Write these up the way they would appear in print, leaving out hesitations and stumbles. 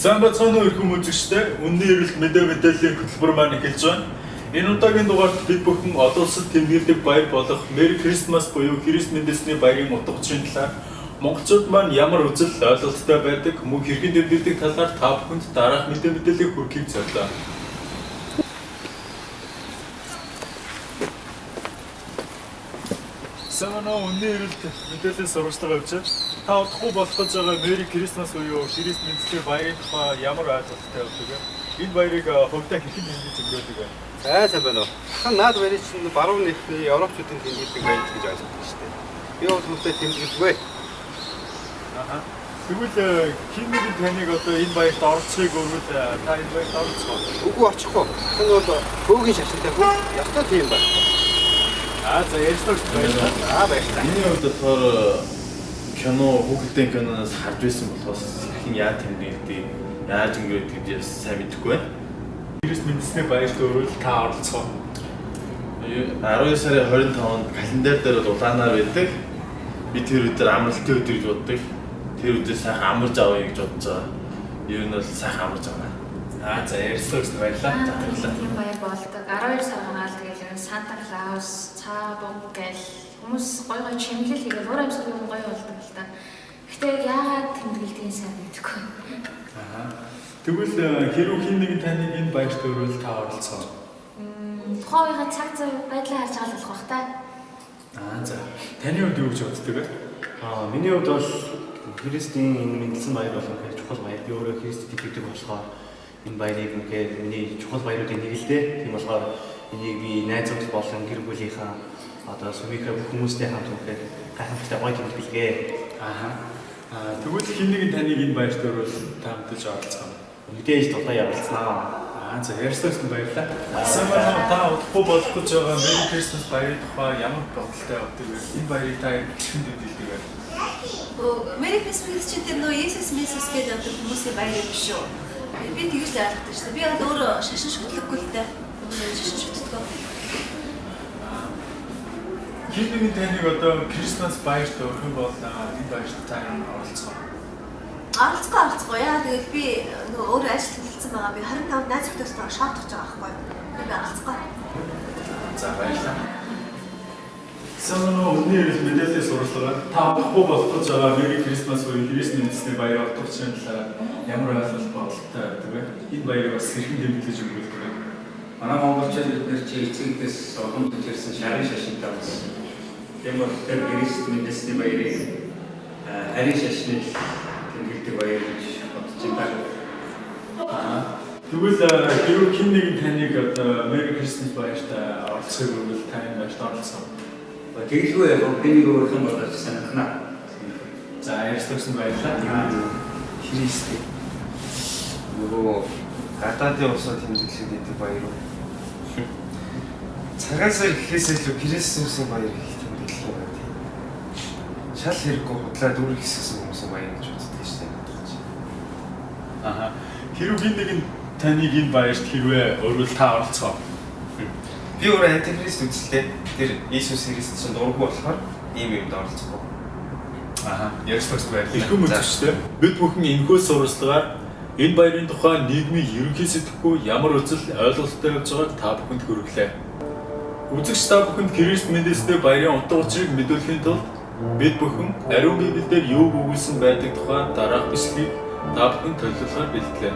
Сайн бацгаана уу эрхэм үзэгчдээ. Үнний эрэлт мэдээллийн хөтөлбөр маань эхэлж байна. Энэ удаагийн дугаарт бид бүхэн олон улсад тэмдэглэдэг баяр болох Merry Christmas буюу Христ мэдээсний баярын утга учирын талаар монголчууд маань ямар үзэл ойлголттой байдаг, мөн хэрхэн тэмдэглэдэг талаар та бүхэнд дараах мэдээллийг хүргэхийг зорилоо. Сайн үнний эрэлт мэдээллийн сурвалжлага явж байна. Та удахгүй болох гэж байгаа Merry Christmas буюу Христ мэдээсний баярын тухай ямар ойлголттой байдаг вэ? Энэ баярыг хувьдаа хэрхэн нэмж өнгөрөөдөг вэ? Сайн байна уу. Хан наад баярыг чинь баруун нийтний Европчуудын тэмдэглэдэг баяр гэж ойлгосон шүү дээ. Би бол хүнтэй тэмдэглэхгүй. Тэгвэл хин нэг таныг одоо энэ баярт оролцохыг өргөл та энэ баярт оролцох уу? Үгүй очихгүй. Хан бол хөөгийн шашинтай хүн. Ястаа тийм байна. За ярьсан баярлалаа. Баярлалаа. Миний хувьд болохоор кино хүүхдийн киноноос харж байсан болохоос хэрхэн яа тэмдэглэдэг, яаж өнгөрөөдөг гэж сайн мэдэхгүй байна. Христ мэдээсний баярт өргөл та оролцох уу? 12 сарын 25-нд календар дээр бол улаанаар байдаг. Би тэр өдөр амралтын өдөр гэж боддог. Тэр өдөр сайхан амарч авъя гэж бодож байгаа. Ер нь бол сайхан амарч авна. За ярьсан баярлалаа. Тийм баяр болдог. 12 сар хагаал тэгэл Санта Клаус, цаа бог гэл хүмүүс гой чимэглэл хийгээл уур амьсгал юм гоё болдог л та. Гэхдээ яагаад тэмдэглэдгийг сайн мэдэхгүй. Тэгвэл хэрүү хин нэг таныг энэ баярт өргөл та оролцох уу? Тухайн үеийн цаг зав байдлаа харж байгаа болох бах та. За. Таны хувьд юу гэж боддог вэ? Миний хувьд бол Христийн энэ мэндэлсэн баяр болох хэрэг чухал баяр. Би өөрөө Христэд итгэдэг болохоор энэ баярыг үнэхээр миний чухал баяруудын нэг л дээ. Тийм болохоор энийг би найзууд болон гэр бүлийнхаа одоо сүмийнхээ бүх хүмүүстэй хамт үнэхээр гайхамшигтай гоё тэмдэглэгээ. Тэгвэл хин нэг таныг энэ баярт өргөл таамтаж оролцох уу? Мэдээж дулаан явуулснаа. За ярьсан баярлалаа. Сайн байна. Та удахгүй болох гэж байгаа Merry Christmas баярын тухай ямар бодолтой авдаг вэ? Энэ баярыг та хэрхэн тэмдэглэдэг вэ? Merry Christmas чинь тэр нөө Есүс Месүс гэж авдаг хүмүүсийн баяр юм шүү. Би тэгж л ойлгодог шүү. Би бол өөрөө шашин шүтлэггүй л дээ. Шашин шүтлэхгүй. Хин нэг таныг одоо Christmas баярт өргөн бол энэ баярт та оролцох уу? Оролцохгүй яа. Тэгэл би нөгөө өөрөө ажил хэлсэн байгаа. Би 25-нд найз зөвхөстөө шоотох гэж байгаа байхгүй. Би оролцохгүй. За баярлалаа. Сайн үнний эрэлт мэдээллийн сурвалжлагаар та удахгүй болох гэж байгаа Merry Christmas буюу Христ мэдээсний баяр утга учирын талаар ямар ойлголт бодолтой байдаг вэ? Энэ баярыг бас хэрхэн тэмдэглэж өнгөрүүлдэг вэ? Манай монголчууд бид чи эцэгдээс олон төрсэн шарын шашинтай болсон. Тийм бол тэр Христ мэдээсний баярыг харин шашны тэмдэглэдэг баяр гэж бодож байна. Тэгвэл хэрвээ хин нэг таныг одоо Merry Christmas баярт оролцохыг өргөл та энэ баярт оролцох уу? Тэгэлгүй яг бинийг өөрхөн бодож санахна. За ярьсан баярлалаа. Христ. Нөгөө гадаадын усаа тэмдэглэх гэдэг баяр уу? Цагаан сар гэхээс илүү Христосийн баяр их тэмдэглэх юм байна. Шал хэрэггүй худлаа дүүрэх гэсэн хүмүүсийн баяр гэж үздэг шүү дээ. Хэрвээ хин нэг таныг энэ баярт хэрвээ өргөл та оролцох уу? Би өөрөө антихрист үзэлтэй. Тэр Иесус Христ чинь дурггүй болохоор ийм юмд оролцохгүй. Ярьсан баярлалаа. Эрхэм үзэгчдээ бид бүхэн энэхүү сурвалжлагаар энэ баярын тухай нийгмийн ерөнхий сэтгэхүй ямар үзэл ойлголттой явж байгааг та бүхэнд хүргэлээ. Үзэгч та бүхэнд Христ мэдээсний баярын утга учирыг мэдүүлэхийн тулд бид бүхэн ариун Библиэлд юу өгүүлсэн байдаг тухай дараах бичлэгийг та бүхэнд төлөвлөхөөр бэлтлээ.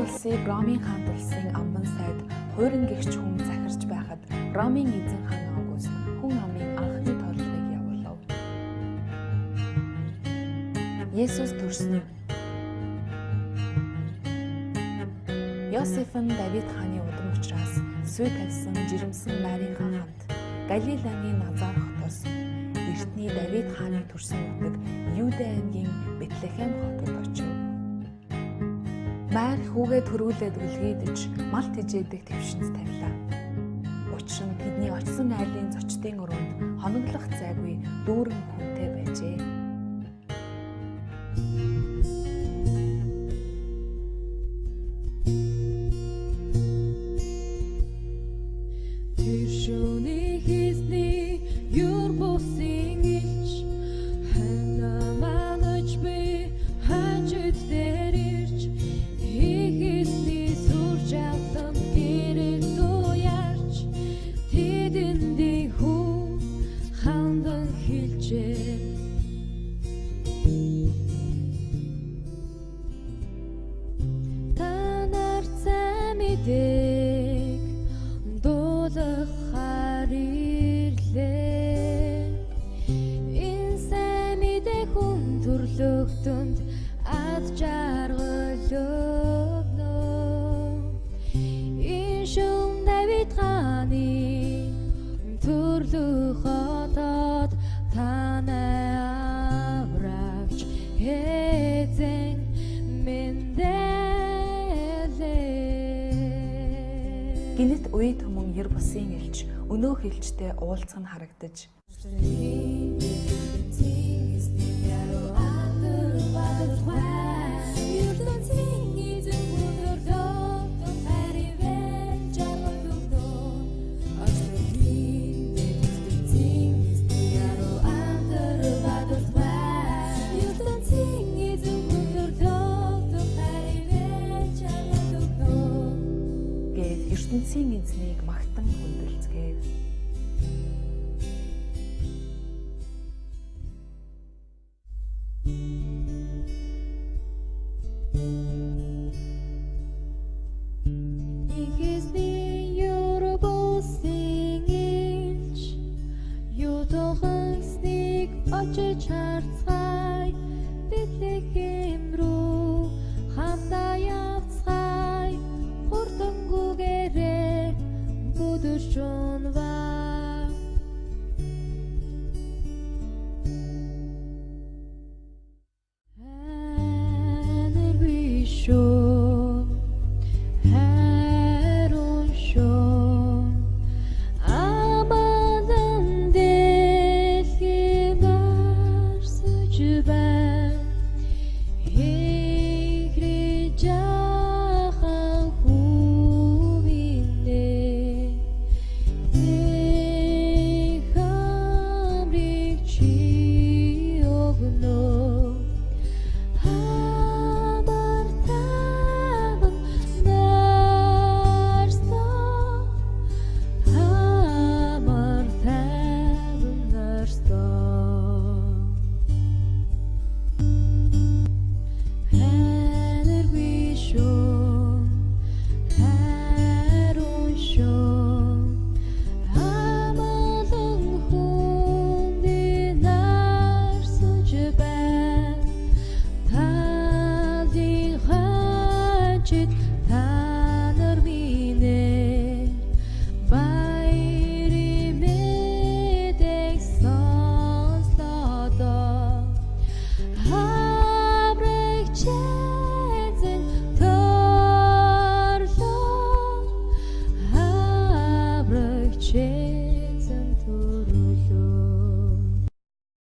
улсыг Ромын хаант улсын амбан сайд хуурин гэгч хүн захирч байхад Ромын эзэн хаан Август хүн амын анхны торлогыг явуулав. Есүс төрсөн. Йосеф нь Давид хааны удам учраас сүй тавьсан жирэмсэн Марийнхаа хамт Галиланы Назар хотоос эртний Давид хааны төрсөн нутаг Юдэ аймгийн Бэтлехэм хотод очив. Марь хүүгээ төрүүлээд үлгэйдэж мал тижээдэг твшинс тавилаа. Учир нь тэдний очсон айлын зочдын өрөөнд хоноглох зайгүй дүүрэн хүнтэй байжээ. Гинэт үе түмэн ер бусын элч өнөө хэлжтэй уулзах нь харагдаж ертөнцийн эзнийг магтан хүндэлцгээв. Ихэсний Европосын элч юу тохосныг очиж харцгаая Бэтлехэм